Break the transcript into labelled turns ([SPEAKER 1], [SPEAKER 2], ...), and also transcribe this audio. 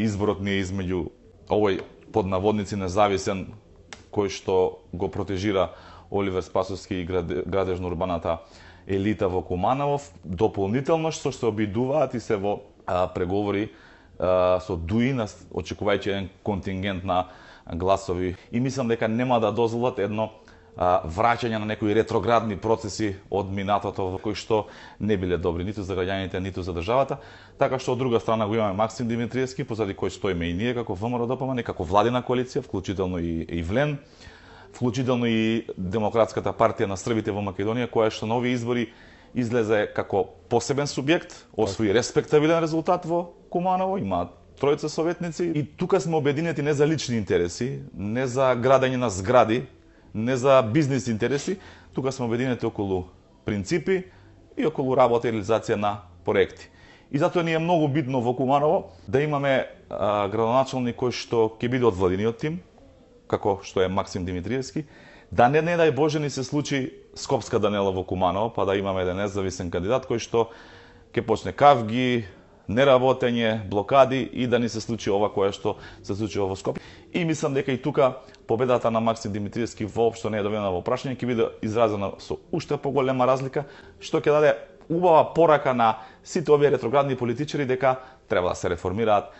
[SPEAKER 1] Изборот ни е измеѓу овој под наводници независен кој што го протежира Оливер Спасовски и градежно-урбаната елита во Куманово, дополнително што се обидуваат и се во преговори со ДУИ, очекувајќи еден контингент на гласови. И мислам дека нема да дозволат едно враќање на некои ретроградни процеси од минатото кои што не биле добри ниту за граѓаните, ниту за државата. Така што од друга страна го имаме Максим Димитриевски, позади кој стоиме и ние како ВМРО-ДПМН, како владина коалиција, вклучително и ВЛЕН, вклучително и Демократската партија на србите во Македонија, која што на овие избори излезе како посебен субјект, освои респектабилен резултат во Куманово, има тројца советници и тука сме обединети не за лични интереси, не за градење на згради, не за бизнис интереси, тука сме обединети околу принципи и околу работа и реализација на проекти. И затоа ни е многу битно во Куманово да имаме градоначалник кој што ќе биде од владиниот тим, како што е Максим Димитриевски, да не дај Боже ни се случи Скопска Данела во Куманово, па да имаме еден независен кандидат кој што ќе почне кавги, неработење, блокади и да ни се случи ова кое што се случува во Скопје. И мислам дека и тука победата на Максим Димитриевски воопшто не е доведена во прашање, ќе биде изразена со уште поголема разлика, што ќе даде убава порака на сите овие ретроградни политичари дека треба да се реформираат,